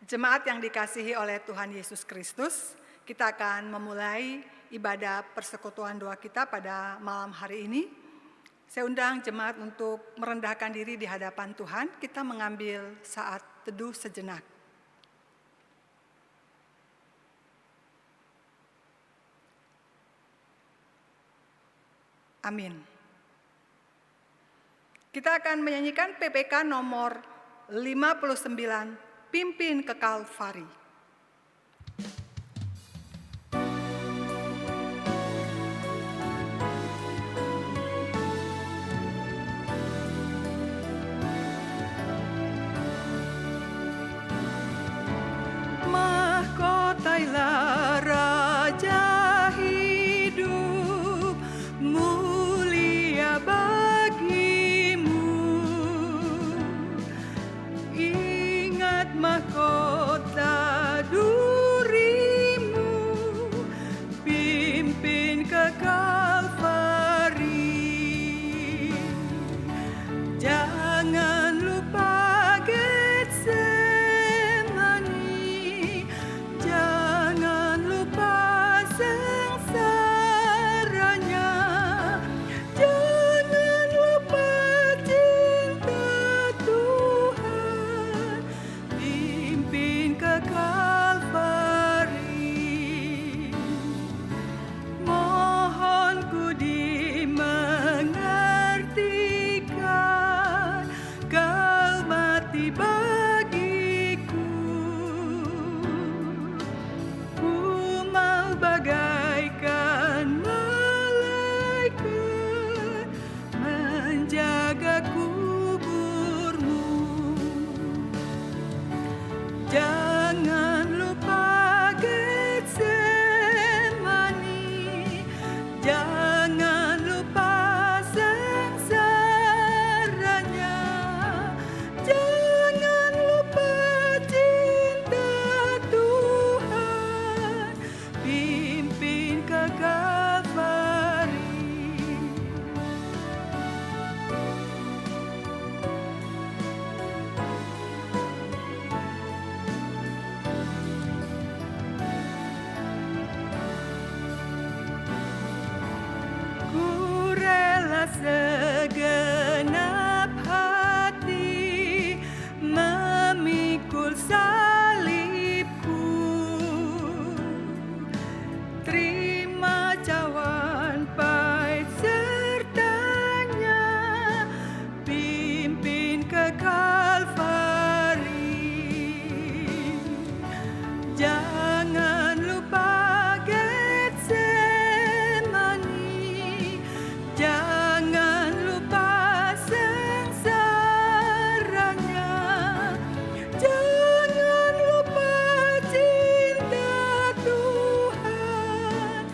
Jemaat yang dikasihi oleh Tuhan Yesus Kristus, kita akan memulai ibadah persekutuan doa kita pada malam hari ini. Saya undang jemaat untuk merendahkan diri di hadapan Tuhan. Kita mengambil saat teduh sejenak. Amin. Kita akan menyanyikan PPK nomor 59, Pimpin ke Kalvari. Mahkotailah Raja hidup, mulia bagimu. Ingat mahkota durimu, pimpin ke Kalvari. Jangan lupa Getsemani, jangan lupa sengsaranya, jangan lupa cinta Tuhan, pimpin ke Kalvari. Mohon ku dimengertikan, Kau mati bagiku. Ku mau bagaikan malaikat menjaga kuburmu. Jangan lupa Getsemani, jangan lupa sengsaranya, jangan lupa cinta Tuhan, pimpin ke Kalvari. Ku rela segenap hati memikul salibku, terima cawan pahit sertanya, pimpin ke Kalvari. Jangan lupa Getsemani, jangan lupa sengsaranya, jangan lupa cinta Tuhan,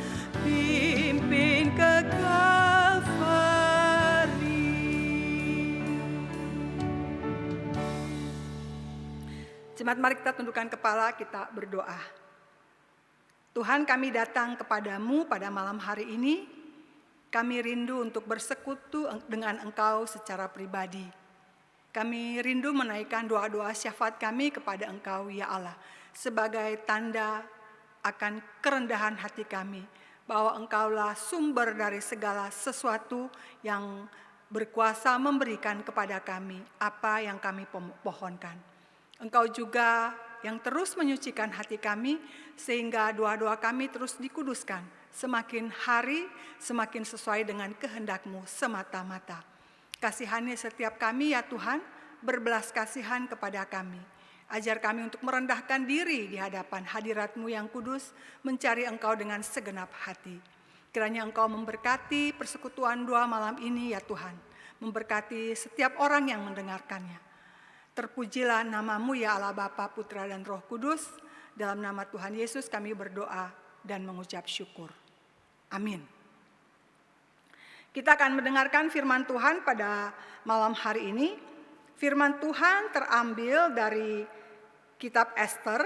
pimpin ke Kalvari. Jemaat, mari kita tundukkan kepala, kita berdoa. Tuhan, kami datang kepadamu pada malam hari ini. Kami rindu untuk bersekutu dengan Engkau secara pribadi. Kami rindu menaikkan doa-doa syafaat kami kepada Engkau, ya Allah, sebagai tanda akan kerendahan hati kami, bahwa Engkaulah sumber dari segala sesuatu yang berkuasa memberikan kepada kami apa yang kami pohonkan. Engkau juga yang terus menyucikan hati kami, sehingga doa-doa kami terus dikuduskan, semakin hari semakin sesuai dengan kehendak-Mu semata-mata. Kasihani setiap kami ya Tuhan, berbelas kasihan kepada kami. Ajar kami untuk merendahkan diri di hadapan hadirat-Mu yang kudus, mencari Engkau dengan segenap hati. Kiranya Engkau memberkati persekutuan doa malam ini ya Tuhan, memberkati setiap orang yang mendengarkannya. Terpujilah nama-Mu ya Allah Bapa, Putra dan Roh Kudus. Dalam nama Tuhan Yesus kami berdoa dan mengucap syukur. Amin. Kita akan mendengarkan firman Tuhan pada malam hari ini. Firman Tuhan terambil dari kitab Ester.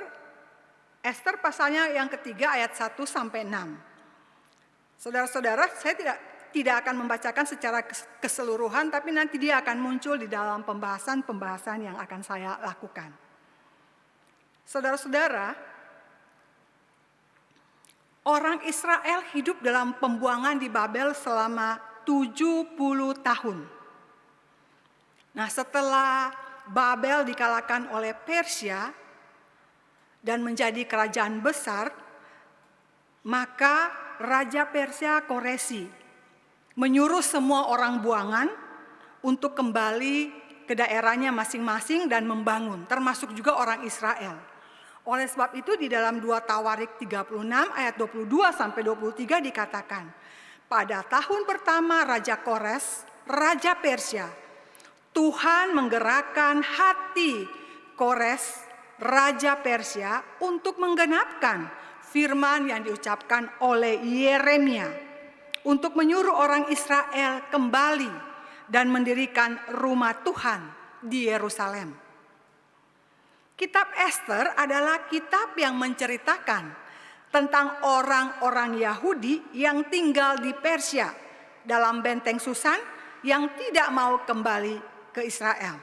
Ester pasalnya yang ketiga ayat 1 sampai 6. Saudara-saudara, saya tidak akan membacakan secara keseluruhan, tapi nanti dia akan muncul di dalam pembahasan-pembahasan yang akan saya lakukan. Saudara-saudara, orang Israel hidup dalam pembuangan di Babel selama 70 tahun. Nah, setelah Babel dikalahkan oleh Persia dan menjadi kerajaan besar, maka Raja Persia Koresi menyuruh semua orang buangan untuk kembali ke daerahnya masing-masing dan membangun, termasuk juga orang Israel. Oleh sebab itu di dalam 2 Tawarik 36 ayat 22 sampai 23 dikatakan, pada tahun pertama Raja Kores, Raja Persia, Tuhan menggerakkan hati Kores, Raja Persia, untuk menggenapkan firman yang diucapkan oleh Yeremia, untuk menyuruh orang Israel kembali dan mendirikan rumah Tuhan di Yerusalem. Kitab Ester adalah kitab yang menceritakan tentang orang-orang Yahudi yang tinggal di Persia dalam benteng Susan yang tidak mau kembali ke Israel.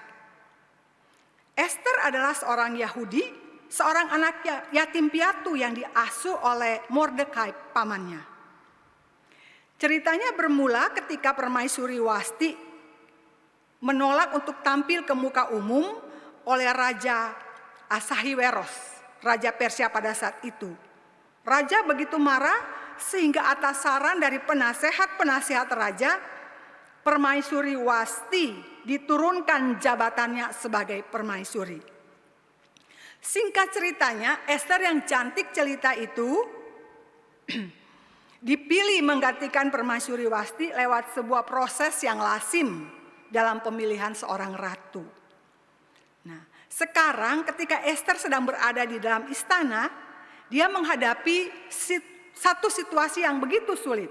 Ester adalah seorang Yahudi, seorang anak yatim piatu yang diasuh oleh Mordekai pamannya. Ceritanya bermula ketika Permaisuri Wasti menolak untuk tampil ke muka umum oleh Raja Ahasweros, Raja Persia pada saat itu. Raja begitu marah sehingga atas saran dari penasehat-penasehat raja, Permaisuri Wasti diturunkan jabatannya sebagai permaisuri. Singkat ceritanya, Ester yang cantik jelita itu dipilih menggantikan Permaisuri Wasti lewat sebuah proses yang lazim dalam pemilihan seorang ratu. Nah, sekarang ketika Ester sedang berada di dalam istana, dia menghadapi satu situasi yang begitu sulit.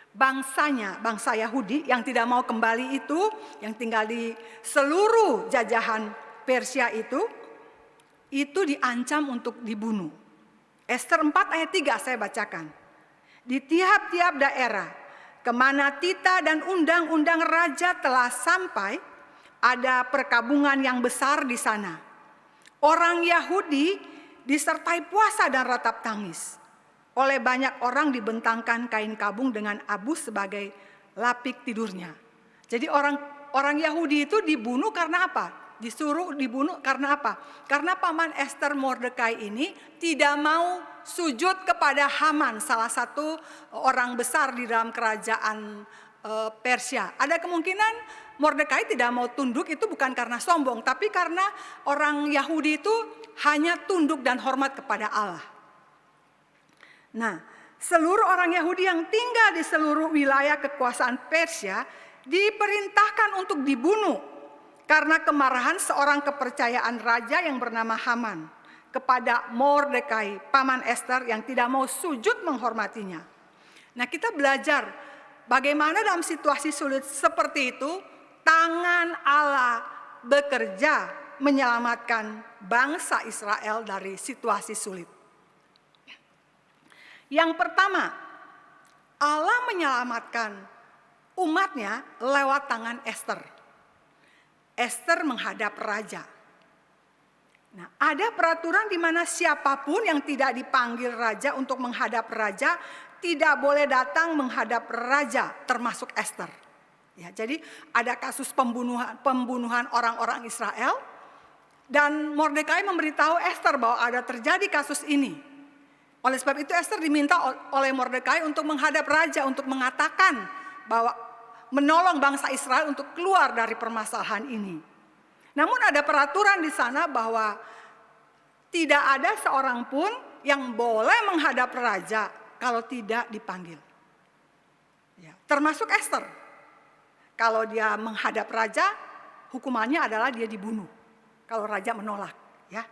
Bangsanya, bangsa Yahudi yang tidak mau kembali itu, yang tinggal di seluruh jajahan Persia itu diancam untuk dibunuh. Ester 4 ayat 3 saya bacakan. Di tiap-tiap daerah kemana titah dan undang-undang raja telah sampai, ada perkabungan yang besar di sana. Orang Yahudi disertai puasa dan ratap tangis. Oleh banyak orang dibentangkan kain kabung dengan abu sebagai lapik tidurnya. Jadi orang Yahudi itu dibunuh karena apa? Disuruh dibunuh karena apa? Karena paman Ester Mordekai ini tidak mau sujud kepada Haman, salah satu orang besar di dalam kerajaan Persia. Ada kemungkinan Mordekai tidak mau tunduk itu bukan karena sombong, tapi karena orang Yahudi itu hanya tunduk dan hormat kepada Allah. Nah, seluruh orang Yahudi yang tinggal di seluruh wilayah kekuasaan Persia diperintahkan untuk dibunuh karena kemarahan seorang kepercayaan raja yang bernama Haman kepada Mordekai, paman Ester yang tidak mau sujud menghormatinya. Nah, kita belajar bagaimana dalam situasi sulit seperti itu tangan Allah bekerja menyelamatkan bangsa Israel dari situasi sulit. Yang pertama, Allah menyelamatkan umatnya lewat tangan Ester. Ester menghadap raja. Nah, ada peraturan di mana siapapun yang tidak dipanggil raja untuk menghadap raja tidak boleh datang menghadap raja, termasuk Ester. Ya, jadi ada kasus pembunuhan orang-orang Israel dan Mordekai memberitahu Ester bahwa ada terjadi kasus ini. Oleh sebab itu Ester diminta oleh Mordekai untuk menghadap raja untuk mengatakan bahwa menolong bangsa Israel untuk keluar dari permasalahan ini. Namun ada peraturan di sana bahwa tidak ada seorang pun yang boleh menghadap raja kalau tidak dipanggil. Ya, termasuk Ester. Kalau dia menghadap raja, hukumannya adalah dia dibunuh. Kalau raja menolak, ya.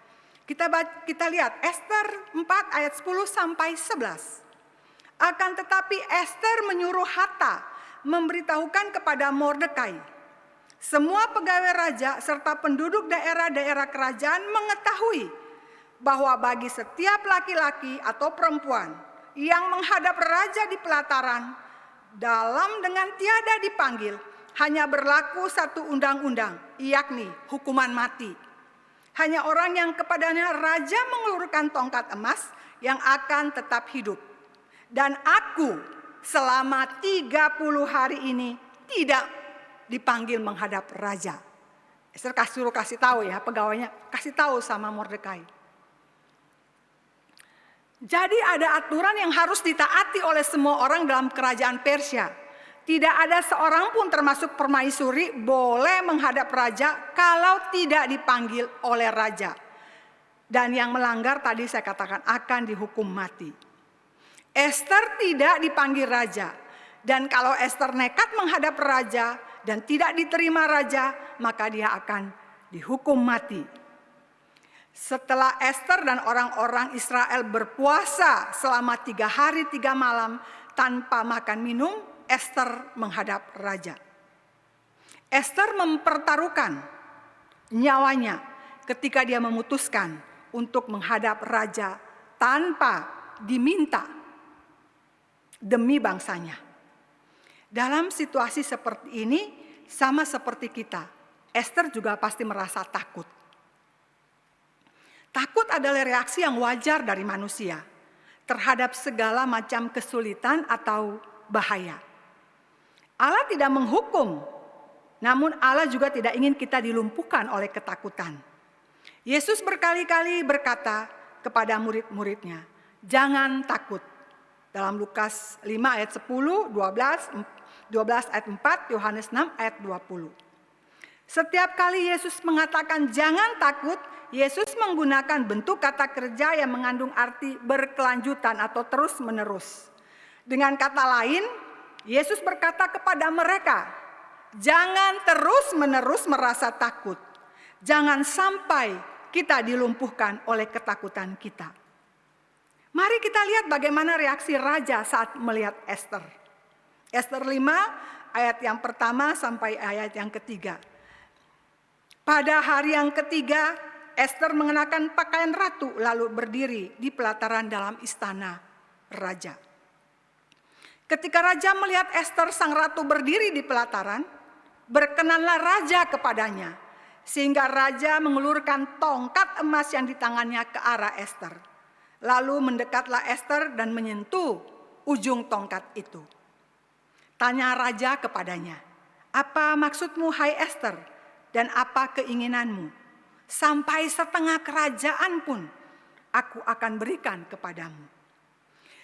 Kita lihat Ester 4 ayat 10 sampai 11. Akan tetapi Ester menyuruh Hatta memberitahukan kepada Mordekai, semua pegawai raja serta penduduk daerah-daerah kerajaan mengetahui bahwa bagi setiap laki-laki atau perempuan yang menghadap raja di pelataran dalam dengan tiada dipanggil, hanya berlaku satu undang-undang, yakni hukuman mati. Hanya orang yang kepadanya raja mengulurkan tongkat emas yang akan tetap hidup. Dan aku selama 30 hari ini tidak dipanggil menghadap raja. Ester kasih tahu ya, pegawainya kasih tahu sama Mordekai. Jadi ada aturan yang harus ditaati oleh semua orang dalam kerajaan Persia. Tidak ada seorang pun termasuk permaisuri boleh menghadap raja kalau tidak dipanggil oleh raja. Dan yang melanggar tadi saya katakan akan dihukum mati. Ester tidak dipanggil raja. Dan kalau Ester nekat menghadap raja dan tidak diterima raja, maka dia akan dihukum mati. Setelah Ester dan orang-orang Israel berpuasa selama 3 hari 3 malam tanpa makan minum, Ester menghadap raja. Ester mempertaruhkan nyawanya ketika dia memutuskan untuk menghadap raja tanpa diminta demi bangsanya. Dalam situasi seperti ini, sama seperti kita, Ester juga pasti merasa takut. Takut adalah reaksi yang wajar dari manusia terhadap segala macam kesulitan atau bahaya. Allah tidak menghukum, namun Allah juga tidak ingin kita dilumpuhkan oleh ketakutan. Yesus berkali-kali berkata kepada murid-muridnya, jangan takut. Dalam Lukas 5 ayat 10, 12 ayat 4, Yohanes 6 ayat 20. Setiap kali Yesus mengatakan jangan takut, Yesus menggunakan bentuk kata kerja yang mengandung arti berkelanjutan atau terus menerus. Dengan kata lain, Yesus berkata kepada mereka, jangan terus menerus merasa takut. Jangan sampai kita dilumpuhkan oleh ketakutan kita. Mari kita lihat bagaimana reaksi raja saat melihat Ester. Ester 5 ayat yang pertama sampai ayat yang ketiga. Pada hari yang ketiga, Ester mengenakan pakaian ratu lalu berdiri di pelataran dalam istana raja. Ketika raja melihat Ester sang ratu berdiri di pelataran, berkenanlah raja kepadanya, sehingga raja mengulurkan tongkat emas yang di tangannya ke arah Ester. Lalu mendekatlah Ester dan menyentuh ujung tongkat itu. Tanya raja kepadanya, apa maksudmu hai Ester dan apa keinginanmu? Sampai setengah kerajaan pun aku akan berikan kepadamu.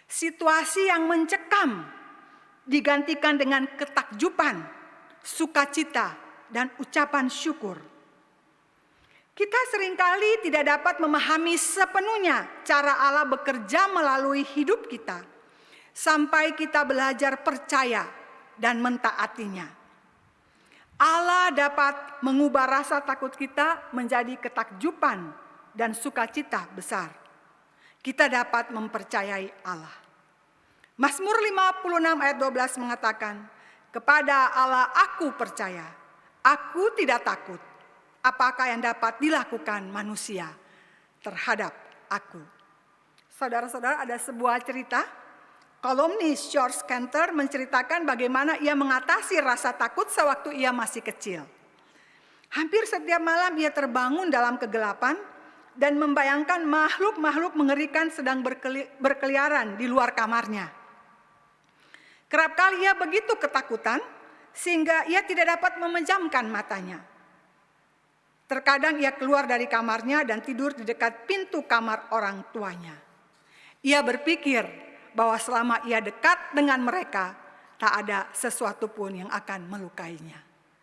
Situasi yang mencekam digantikan dengan ketakjuban, sukacita, dan ucapan syukur. Kita seringkali tidak dapat memahami sepenuhnya cara Allah bekerja melalui hidup kita, sampai kita belajar percaya dan mentaatinya. Allah dapat mengubah rasa takut kita menjadi ketakjuban dan sukacita besar. Kita dapat mempercayai Allah. Mazmur 56 ayat 12 mengatakan, kepada Allah aku percaya, aku tidak takut. Apakah yang dapat dilakukan manusia terhadap aku? Saudara-saudara, ada sebuah cerita. Kolumnis George Cantor menceritakan bagaimana ia mengatasi rasa takut sewaktu ia masih kecil. Hampir setiap malam ia terbangun dalam kegelapan dan membayangkan makhluk-makhluk mengerikan sedang berkeliaran di luar kamarnya. Kerap kali ia begitu ketakutan sehingga ia tidak dapat memejamkan matanya. Terkadang ia keluar dari kamarnya dan tidur di dekat pintu kamar orang tuanya. Ia berpikir bahwa selama ia dekat dengan mereka, tak ada sesuatu pun yang akan melukainya.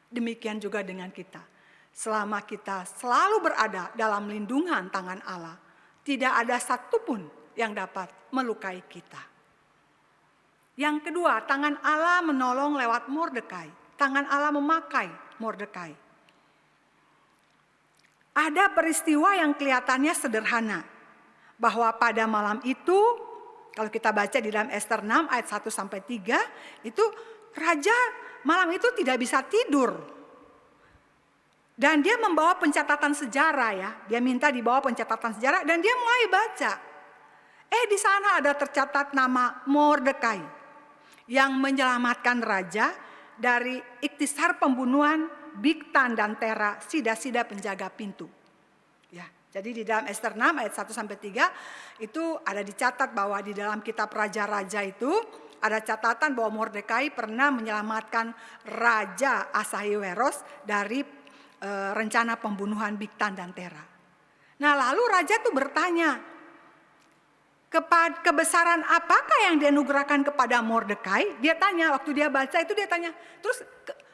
Demikian juga dengan kita. Selama kita selalu berada dalam lindungan tangan Allah, tidak ada satupun yang dapat melukai kita. Yang kedua, tangan Allah menolong lewat Mordekai. Tangan Allah memakai Mordekai. Ada peristiwa yang kelihatannya sederhana, bahwa pada malam itu, kalau kita baca di dalam Ester 6 ayat 1-3, itu raja malam itu tidak bisa tidur. Dan dia membawa pencatatan sejarah ya, dia minta dibawa pencatatan sejarah dan dia mulai baca. Di sana ada tercatat nama Mordekai yang menyelamatkan raja dari ikhtisar pembunuhan Bigtan dan Tera, sida-sida penjaga pintu. Ya, jadi di dalam Ester 6 ayat 1 sampai 3 itu ada dicatat bahwa di dalam kitab raja-raja itu ada catatan bahwa Mordekai pernah menyelamatkan Raja Ahasveros dari rencana pembunuhan Bigtan dan Tera. Nah, lalu raja tuh bertanya, kebesaran apakah yang dianugerahkan kepada Mordekai? Dia tanya, waktu dia baca itu dia tanya, terus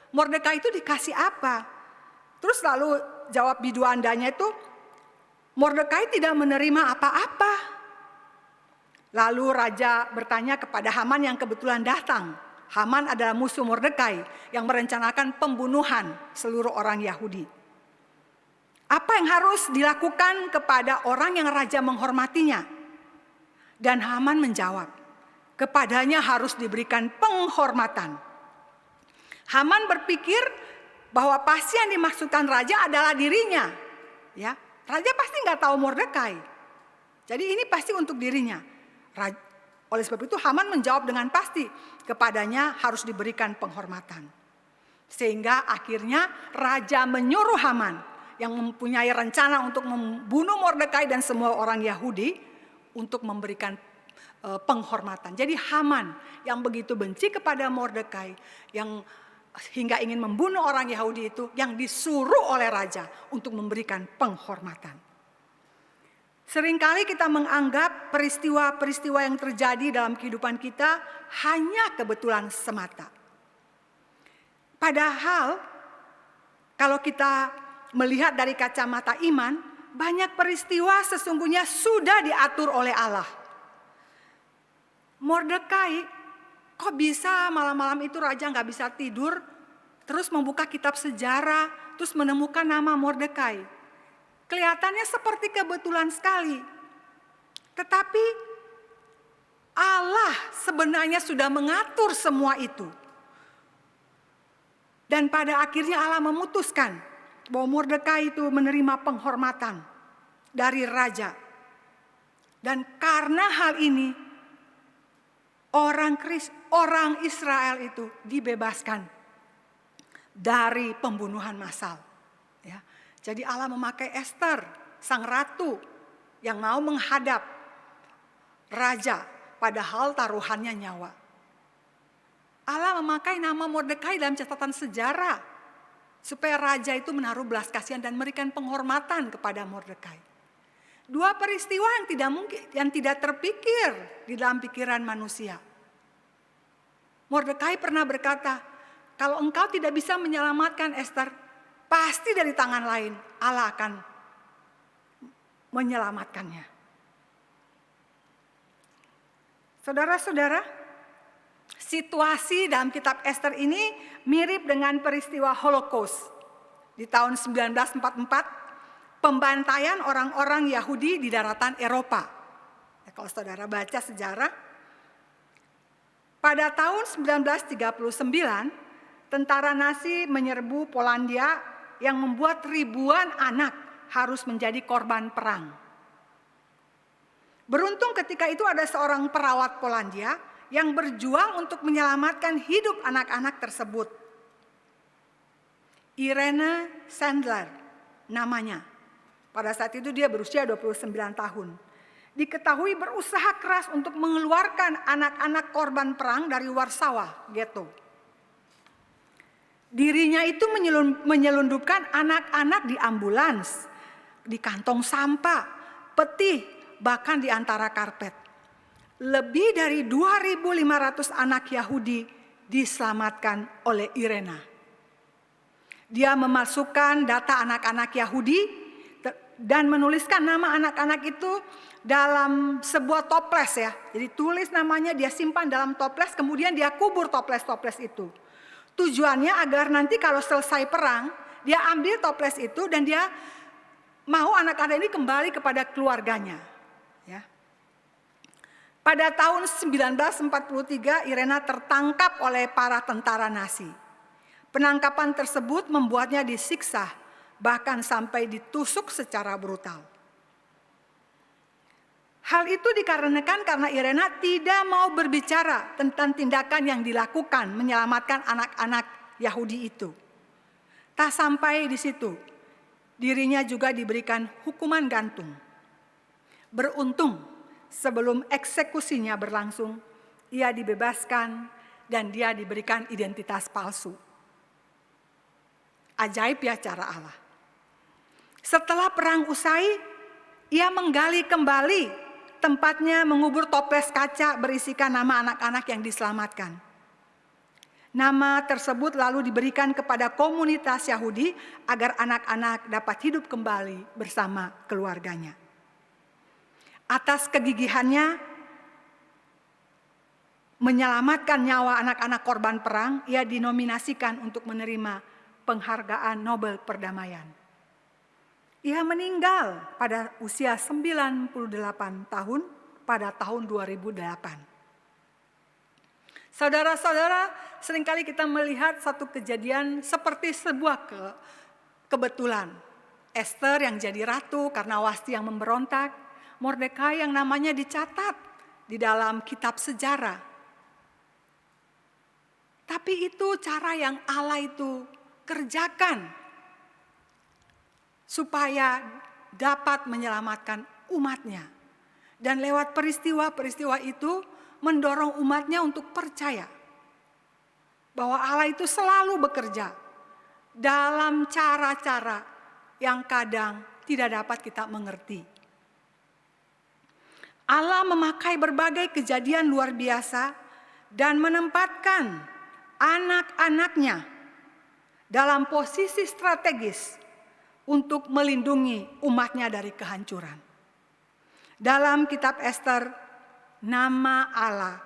Mordekai itu dikasih apa? Terus lalu jawab biduandanya itu, Mordekai tidak menerima apa-apa. Lalu raja bertanya kepada Haman yang kebetulan datang. Haman adalah musuh Mordekai yang merencanakan pembunuhan seluruh orang Yahudi. Apa yang harus dilakukan kepada orang yang raja menghormatinya? Dan Haman menjawab, kepadanya harus diberikan penghormatan. Haman berpikir bahwa pasti yang dimaksudkan raja adalah dirinya. Ya, raja pasti nggak tahu Mordekai. Jadi ini pasti untuk dirinya. Oleh sebab itu Haman menjawab dengan pasti, kepadanya harus diberikan penghormatan. Sehingga akhirnya raja menyuruh Haman yang mempunyai rencana untuk membunuh Mordekai dan semua orang Yahudi untuk memberikan penghormatan. Jadi Haman yang begitu benci kepada Mordekai, yang hingga ingin membunuh orang Yahudi itu, yang disuruh oleh raja untuk memberikan penghormatan. Seringkali kita menganggap peristiwa-peristiwa yang terjadi dalam kehidupan kita hanya kebetulan semata. Padahal kalau kita melihat dari kacamata iman, banyak peristiwa sesungguhnya sudah diatur oleh Allah. Mordekai, kok bisa malam-malam itu raja nggak bisa tidur, terus membuka kitab sejarah, terus menemukan nama Mordekai. Kelihatannya seperti kebetulan sekali. Tetapi Allah sebenarnya sudah mengatur semua itu. Dan pada akhirnya Allah memutuskan bahwa Mordekai itu menerima penghormatan dari raja. Dan karena hal ini, orang Israel itu dibebaskan dari pembunuhan massal. Ya. Jadi Allah memakai Ester, sang ratu yang mau menghadap raja, padahal taruhannya nyawa. Allah memakai nama Mordekai dalam catatan sejarah supaya raja itu menaruh belas kasihan dan memberikan penghormatan kepada Mordekai. Dua peristiwa yang tidak terpikir di dalam pikiran manusia. Mordekai pernah berkata, kalau engkau tidak bisa menyelamatkan Ester, pasti dari tangan lain Allah akan menyelamatkannya. Saudara-saudara, situasi dalam kitab Ester ini mirip dengan peristiwa Holocaust di tahun 1944, pembantaian orang-orang Yahudi di daratan Eropa. Ya, kalau saudara baca sejarah, pada tahun 1939 tentara Nazi menyerbu Polandia yang membuat ribuan anak harus menjadi korban perang. Beruntung ketika itu ada seorang perawat Polandia yang berjuang untuk menyelamatkan hidup anak-anak tersebut. Irene Sandler namanya. Pada saat itu dia berusia 29 tahun. Diketahui berusaha keras untuk mengeluarkan anak-anak korban perang dari Warsawa, ghetto. Dirinya itu menyelundupkan anak-anak di ambulans, di kantong sampah, peti, bahkan di antara karpet. Lebih dari 2.500 anak Yahudi diselamatkan oleh Irena. Dia memasukkan data anak-anak Yahudi dan menuliskan nama anak-anak itu dalam sebuah toples ya. Jadi tulis namanya, dia simpan dalam toples, kemudian dia kubur toples-toples itu. Tujuannya agar nanti kalau selesai perang, dia ambil toples itu dan dia mau anak-anak ini kembali kepada keluarganya. Ya. Pada tahun 1943, Irena tertangkap oleh para tentara Nazi. Penangkapan tersebut membuatnya disiksa, bahkan sampai ditusuk secara brutal. Hal itu dikarenakan karena Irena tidak mau berbicara tentang tindakan yang dilakukan menyelamatkan anak-anak Yahudi itu. Tak sampai di situ. Dirinya juga diberikan hukuman gantung. Beruntung sebelum eksekusinya berlangsung, ia dibebaskan dan dia diberikan identitas palsu. Ajaib ya cara Allah. Setelah perang usai, ia menggali kembali tempatnya mengubur toples kaca berisikan nama anak-anak yang diselamatkan. Nama tersebut lalu diberikan kepada komunitas Yahudi agar anak-anak dapat hidup kembali bersama keluarganya. Atas kegigihannya menyelamatkan nyawa anak-anak korban perang, ia dinominasikan untuk menerima penghargaan Nobel Perdamaian. Ia meninggal pada usia 98 tahun pada tahun 2008. Saudara-saudara, seringkali kita melihat satu kejadian seperti sebuah kebetulan. Esther yang jadi ratu karena Wasti yang memberontak, Mordekai yang namanya dicatat di dalam kitab sejarah. Tapi itu cara yang Allah itu kerjakan supaya dapat menyelamatkan umatnya. Dan lewat peristiwa-peristiwa itu mendorong umatnya untuk percaya bahwa Allah itu selalu bekerja dalam cara-cara yang kadang tidak dapat kita mengerti. Allah memakai berbagai kejadian luar biasa dan menempatkan anak-anaknya dalam posisi strategis untuk melindungi umatnya dari kehancuran. Dalam kitab Esther, nama Allah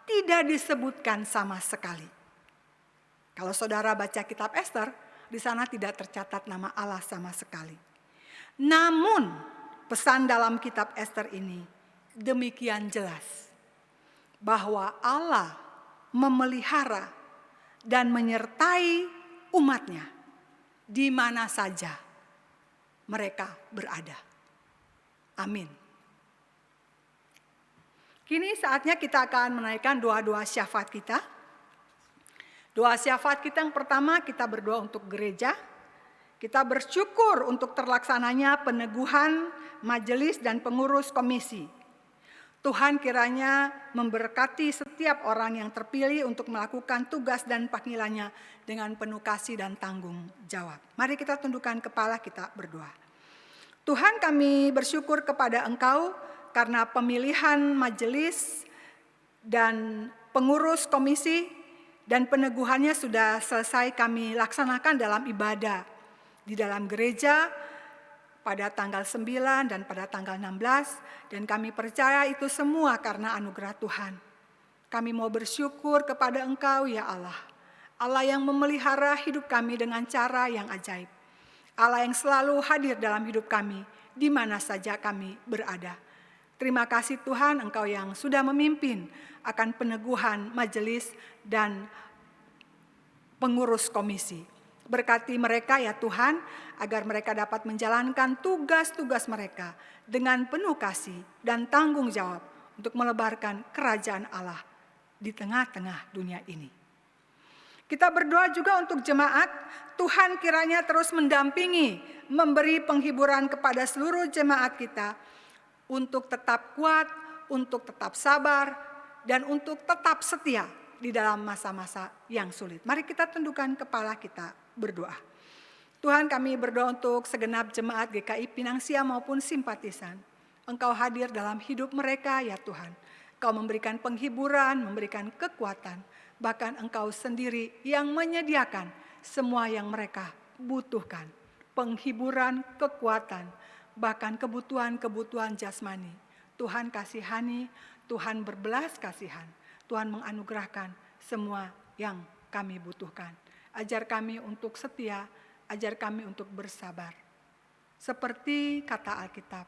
tidak disebutkan sama sekali. Kalau saudara baca kitab Esther, di sana tidak tercatat nama Allah sama sekali. Namun, pesan dalam kitab Esther ini demikian jelas bahwa Allah memelihara dan menyertai umatnya di mana saja mereka berada. Amin. Kini saatnya kita akan menaikkan doa-doa syafaat kita. Doa syafaat kita yang pertama, kita berdoa untuk gereja. Kita bersyukur untuk terlaksananya peneguhan majelis dan pengurus komisi. Tuhan kiranya memberkati setiap orang yang terpilih untuk melakukan tugas dan panggilannya dengan penuh kasih dan tanggung jawab. Mari kita tundukkan kepala, kita berdoa. Tuhan, kami bersyukur kepada Engkau karena pemilihan majelis dan pengurus komisi dan peneguhannya sudah selesai kami laksanakan dalam ibadah di dalam gereja pada tanggal 9 dan pada tanggal 16, dan kami percaya itu semua karena anugerah Tuhan. Kami mau bersyukur kepada Engkau ya Allah, Allah yang memelihara hidup kami dengan cara yang ajaib, Allah yang selalu hadir dalam hidup kami di mana saja kami berada. Terima kasih Tuhan, Engkau yang sudah memimpin akan peneguhan majelis dan pengurus komisi. Berkati mereka ya Tuhan, agar mereka dapat menjalankan tugas-tugas mereka dengan penuh kasih dan tanggung jawab untuk melebarkan kerajaan Allah di tengah-tengah dunia ini. Kita berdoa juga untuk jemaat, Tuhan kiranya terus mendampingi, memberi penghiburan kepada seluruh jemaat kita untuk tetap kuat, untuk tetap sabar, dan untuk tetap setia di dalam masa-masa yang sulit. Mari kita tundukkan kepala, kita berdoa. Tuhan, kami berdoa untuk segenap jemaat GKI Pinangsia maupun simpatisan. Engkau hadir dalam hidup mereka ya Tuhan. Engkau memberikan penghiburan, memberikan kekuatan. Bahkan Engkau sendiri yang menyediakan semua yang mereka butuhkan. Penghiburan, kekuatan, bahkan kebutuhan-kebutuhan jasmani. Tuhan kasihani, Tuhan berbelas kasihan. Tuhan menganugerahkan semua yang kami butuhkan. Ajar kami untuk setia, ajar kami untuk bersabar. Seperti kata Alkitab,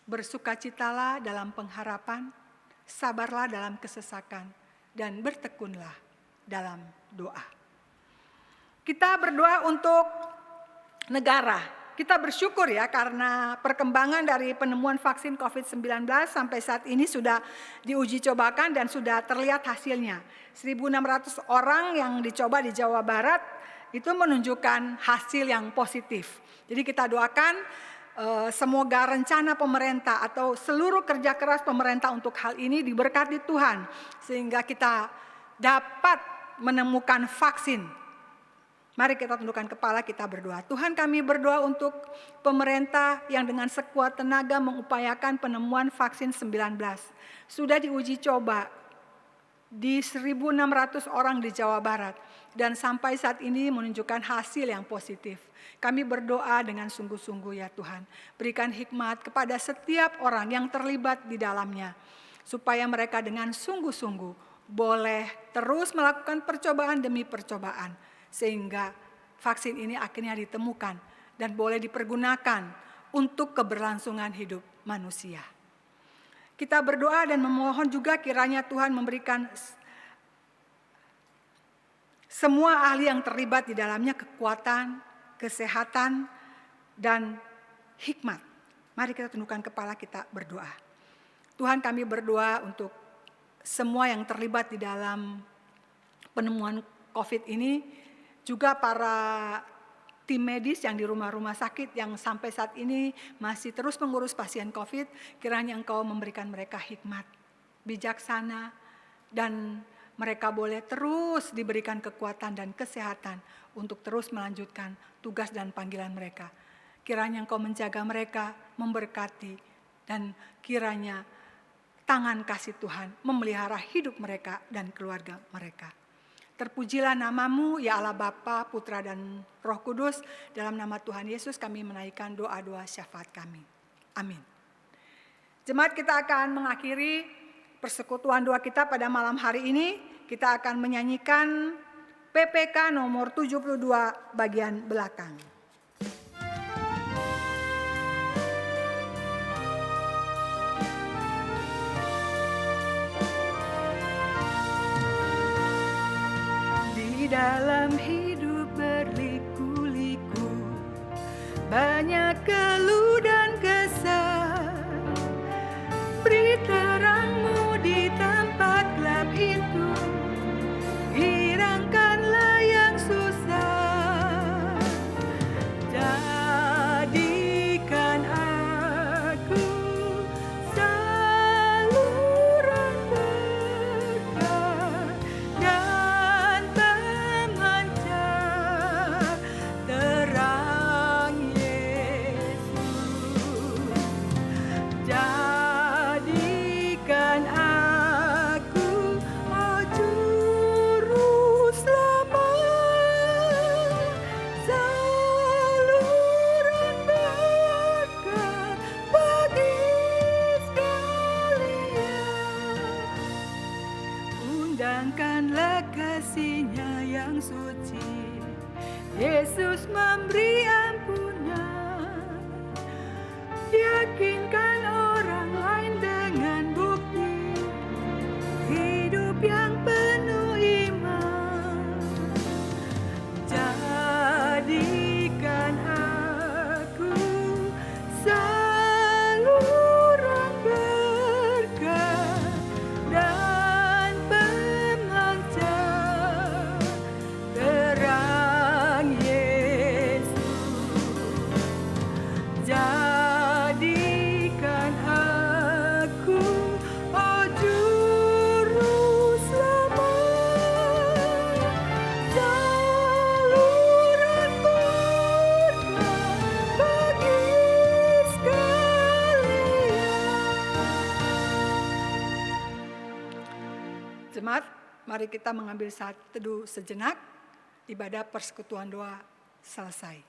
bersukacitalah dalam pengharapan, sabarlah dalam kesesakan, dan bertekunlah dalam doa. Kita berdoa untuk negara. Kita bersyukur ya karena perkembangan dari penemuan vaksin COVID-19 sampai saat ini sudah diuji cobakan dan sudah terlihat hasilnya. 1.600 orang yang dicoba di Jawa Barat itu menunjukkan hasil yang positif. Jadi kita doakan semoga rencana pemerintah atau seluruh kerja keras pemerintah untuk hal ini diberkati Tuhan, sehingga kita dapat menemukan vaksin. Mari kita tundukkan kepala, kita berdoa. Tuhan, kami berdoa untuk pemerintah yang dengan sekuat tenaga mengupayakan penemuan vaksin 19. Sudah diuji coba di 1.600 orang di Jawa Barat dan sampai saat ini menunjukkan hasil yang positif. Kami berdoa dengan sungguh-sungguh ya Tuhan. Berikan hikmat kepada setiap orang yang terlibat di dalamnya, supaya mereka dengan sungguh-sungguh boleh terus melakukan percobaan demi percobaan, sehingga vaksin ini akhirnya ditemukan dan boleh dipergunakan untuk keberlangsungan hidup manusia. Kita berdoa dan memohon juga kiranya Tuhan memberikan semua ahli yang terlibat di dalamnya kekuatan, kesehatan, dan hikmat. Mari kita tundukkan kepala, kita berdoa. Tuhan, kami berdoa untuk semua yang terlibat di dalam penemuan COVID ini, juga para tim medis yang di rumah-rumah sakit yang sampai saat ini masih terus mengurus pasien COVID, kiranya Engkau memberikan mereka hikmat, bijaksana, dan mereka boleh terus diberikan kekuatan dan kesehatan untuk terus melanjutkan tugas dan panggilan mereka. Kiranya Engkau menjaga mereka, memberkati, dan kiranya tangan kasih Tuhan memelihara hidup mereka dan keluarga mereka. Terpujilah nama-Mu, ya Allah Bapa, Putra, dan Roh Kudus. Dalam nama Tuhan Yesus kami menaikkan doa-doa syafaat kami. Amin. Jemaat, kita akan mengakhiri persekutuan doa kita pada malam hari ini. Kita akan menyanyikan PPK nomor 72 bagian belakang. Dalam hidup berliku-liku, banyak keluh dan kesah. Beri terang-Mu di tempat gelap itu, hilangkanlah yang susah. Jadikan aku saluran berkah dan terang Yesus. Jadikan aku, oh Juru Selamat, saluran berkat bagi sekalian. Undangkanlah kasih-Nya yang suci, Yesus memberi ampunan. Yakinkan orang lain dengan bukti hidup yang penuh iman. Jadikan aku saluran berkat dan pemancar terang Yesus. Jadikan aku, oh Juru Selamat, saluran berkat bagi sekalian. Jemaat, mari kita mengambil saat teduh sejenak. Ibadah persekutuan doa selesai.